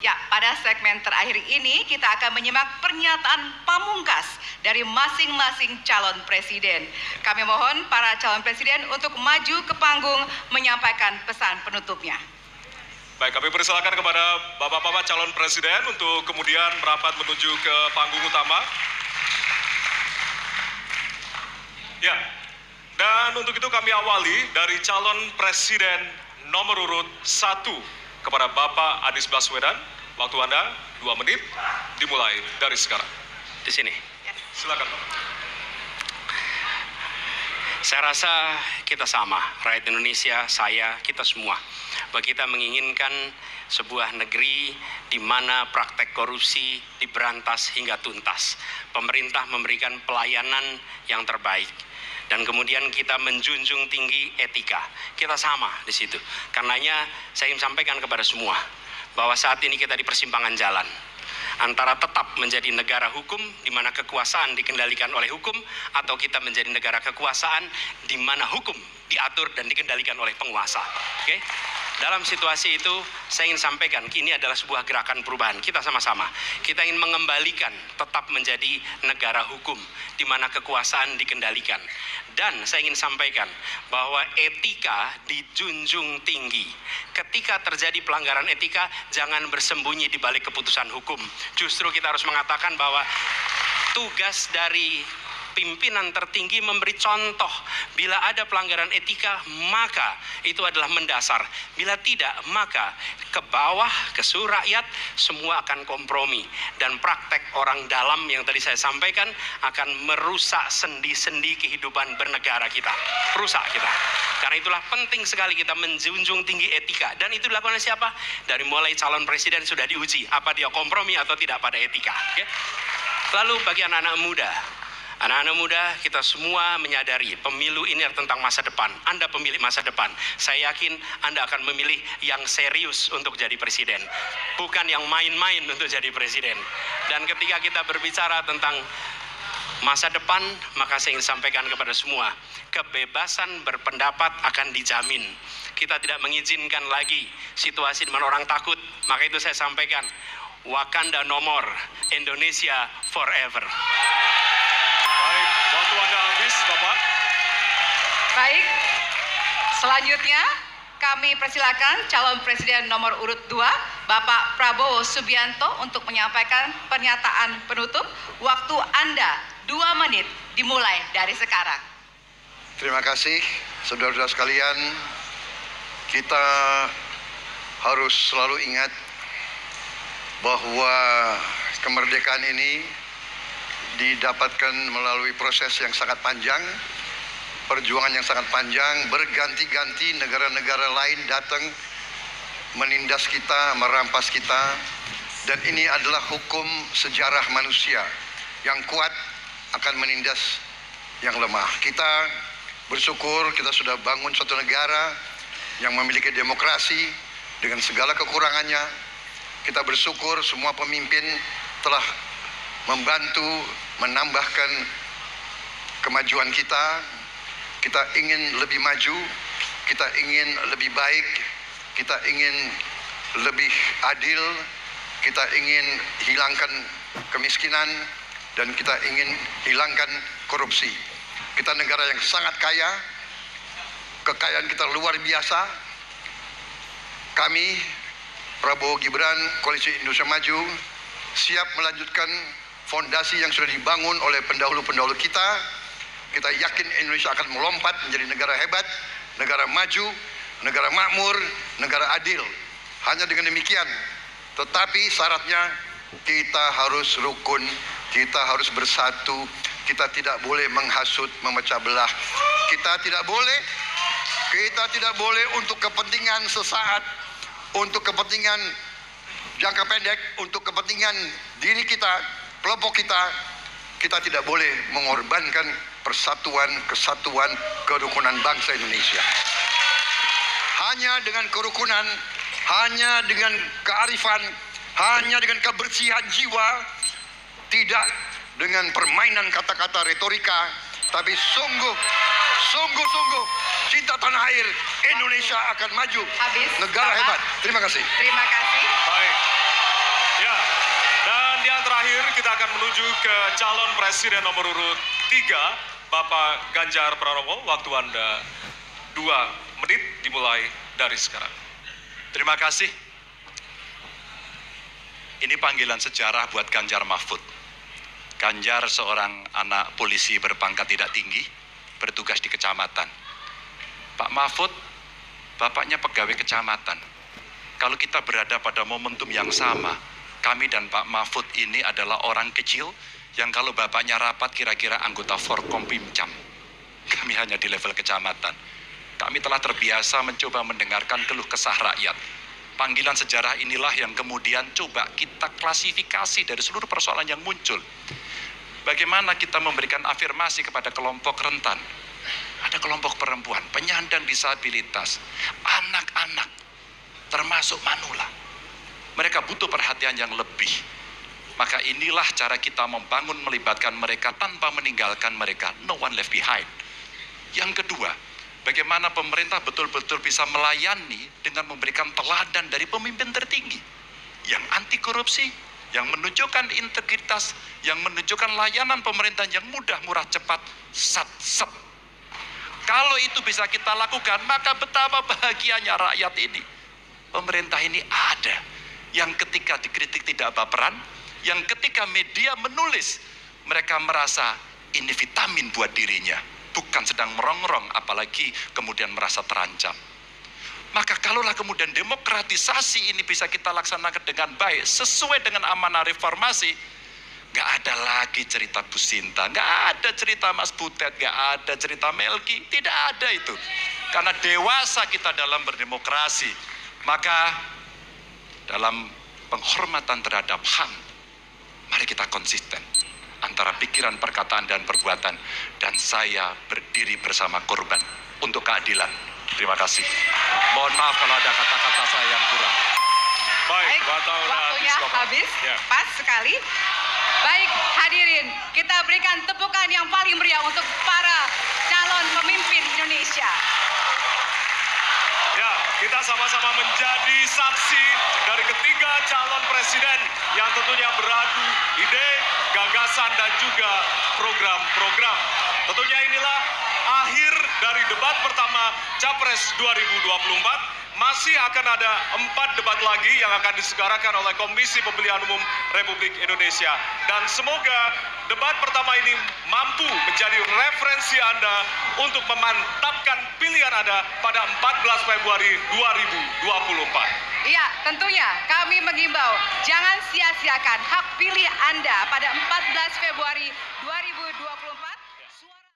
Ya, pada segmen terakhir ini kita akan menyimak pernyataan pamungkas dari masing-masing calon presiden. Kami mohon para calon presiden untuk maju ke panggung menyampaikan pesan penutupnya. Baik, kami persilakan kepada Bapak-Bapak calon presiden untuk kemudian merapat menuju ke panggung utama. Ya, dan untuk itu kami awali dari calon presiden nomor urut 1 kepada Bapak Anies Baswedan. Waktu Anda 2 menit, dimulai dari sekarang. Di sini. Silakan, Bapak. Saya rasa kita sama, rakyat Indonesia, saya, kita semua. Bahwa kita menginginkan sebuah negeri di mana praktek korupsi diberantas hingga tuntas. Pemerintah memberikan pelayanan yang terbaik. Dan kemudian kita menjunjung tinggi etika. Kita sama di situ. Karenanya saya ingin sampaikan kepada semua bahwa saat ini kita di persimpangan jalan antara tetap menjadi negara hukum di mana kekuasaan dikendalikan oleh hukum, atau kita menjadi negara kekuasaan di mana hukum diatur dan dikendalikan oleh penguasa. Oke? Dalam situasi itu saya ingin sampaikan ini adalah sebuah gerakan perubahan. Kita sama-sama kita ingin mengembalikan tetap menjadi negara hukum di mana kekuasaan dikendalikan. Dan saya ingin sampaikan bahwa etika dijunjung tinggi. Ketika terjadi pelanggaran etika, jangan bersembunyi di balik keputusan hukum. Justru kita harus mengatakan bahwa tugas dari pimpinan tertinggi memberi contoh. Bila ada pelanggaran etika, maka itu adalah mendasar. Bila tidak, maka ke bawah, ke seluruh rakyat, semua akan kompromi. Dan praktek orang dalam yang tadi saya sampaikan akan merusak sendi-sendi kehidupan bernegara kita. Rusak kita. Karena itulah penting sekali kita menjunjung tinggi etika. Dan itu dilakukan oleh siapa? Dari mulai calon presiden sudah diuji. Apa dia kompromi atau tidak pada etika. Okay? Lalu bagi anak-anak muda, kita semua menyadari pemilu ini adalah tentang masa depan. Anda pemilik masa depan. Saya yakin Anda akan memilih yang serius untuk jadi presiden, bukan yang main-main untuk jadi presiden. Dan ketika kita berbicara tentang masa depan, maka saya ingin sampaikan kepada semua, kebebasan berpendapat akan dijamin. Kita tidak mengizinkan lagi situasi di mana orang takut. Maka itu saya sampaikan, Wakanda no more, Indonesia forever. Baik, waktu Anda habis, Bapak. Baik, selanjutnya kami persilakan calon presiden nomor urut 2, Bapak Prabowo Subianto untuk menyampaikan pernyataan penutup. Waktu Anda 2 menit, dimulai dari sekarang. Terima kasih, saudara-saudara sekalian. Kita harus selalu ingat bahwa kemerdekaan ini didapatkan melalui proses yang sangat panjang, perjuangan yang sangat panjang, berganti-ganti negara-negara lain datang menindas kita, merampas kita, dan ini adalah hukum sejarah manusia. Yang kuat akan menindas yang lemah. Kita bersyukur kita sudah bangun suatu negara yang memiliki demokrasi dengan segala kekurangannya. Kita bersyukur semua pemimpin telah membantu menambahkan kemajuan kita. Kita ingin lebih maju, kita ingin lebih baik, kita ingin lebih adil, kita ingin hilangkan kemiskinan, dan kita ingin hilangkan korupsi. Kita negara yang sangat kaya, kekayaan kita luar biasa. Kami, Prabowo Gibran, Koalisi Indonesia Maju, siap melanjutkan fondasi yang sudah dibangun oleh pendahulu-pendahulu kita. Kita yakin Indonesia akan melompat menjadi negara hebat, negara maju, negara makmur, negara adil. Hanya dengan demikian. Tetapi syaratnya kita harus rukun, kita harus bersatu, kita tidak boleh menghasut, memecah belah. Kita tidak boleh untuk kepentingan sesaat, untuk kepentingan jangka pendek, untuk kepentingan diri kita, kelompok kita, kita tidak boleh mengorbankan persatuan, kesatuan, kerukunan bangsa Indonesia. Hanya dengan kerukunan, hanya dengan kearifan, hanya dengan kebersihan jiwa, tidak dengan permainan kata-kata retorika, tapi sungguh cinta tanah air, Indonesia akan maju. Habis, negara Bapak. hebat. Terima kasih. Terima kasih. Baik. menuju ke calon presiden nomor urut 3, Bapak Ganjar Pranowo. Waktu Anda 2 menit dimulai dari sekarang. Terima kasih. Ini panggilan sejarah buat Ganjar Mahfud. Ganjar seorang anak polisi berpangkat tidak tinggi, bertugas di kecamatan. Pak Mahfud, bapaknya pegawai kecamatan. Kalau kita berada pada momentum yang sama, kami dan Pak Mahfud ini adalah orang kecil yang kalau bapaknya rapat kira-kira anggota Forkompimcam. Kami hanya di level kecamatan. Kami telah terbiasa mencoba mendengarkan keluh kesah rakyat. Panggilan sejarah inilah yang kemudian coba kita klasifikasi dari seluruh persoalan yang muncul. Bagaimana kita memberikan afirmasi kepada kelompok rentan. Ada kelompok perempuan, penyandang disabilitas, anak-anak, termasuk manula. Mereka butuh perhatian yang lebih. Maka inilah cara kita membangun melibatkan mereka tanpa meninggalkan mereka. No one left behind. Yang kedua, bagaimana pemerintah betul-betul bisa melayani dengan memberikan teladan dari pemimpin tertinggi yang anti korupsi, yang menunjukkan integritas, yang menunjukkan layanan pemerintahan yang mudah, murah, cepat, sat. Kalau itu bisa kita lakukan, maka betapa bahagianya rakyat ini. Pemerintah ini ada yang ketika dikritik tidak baperan, yang ketika media menulis, mereka merasa ini vitamin buat dirinya, bukan sedang merongrong, apalagi kemudian merasa terancam. Maka kalaulah kemudian demokratisasi ini bisa kita laksanakan dengan baik, sesuai dengan amanah reformasi, gak ada lagi cerita Bu Sinta, gak ada cerita Mas Butet, gak ada cerita Melki, tidak ada itu. Karena dewasa kita dalam berdemokrasi, maka dalam penghormatan terhadap HAM, mari kita konsisten antara pikiran, perkataan, dan perbuatan. Dan saya berdiri bersama korban untuk keadilan. Terima kasih. Mohon maaf kalau ada kata-kata saya yang kurang. Baik, waktunya habis. Ya. Pas sekali. Baik, hadirin, kita berikan tepukan yang paling meriah untuk para calon pemimpin Indonesia. Ya, kita sama-sama menjadi saksi dari ketiga calon presiden yang tentunya beradu ide, gagasan, dan juga program-program. Tentunya inilah akhir dari debat pertama Capres 2024. Masih akan ada 4 debat lagi yang akan diselenggarakan oleh Komisi Pemilihan Umum Republik Indonesia. Dan semoga debat pertama ini mampu menjadi referensi Anda untuk memantapkan pilihan Anda pada 14 Februari 2024. Iya, tentunya kami mengimbau jangan sia-siakan hak pilih Anda pada 14 Februari 2024.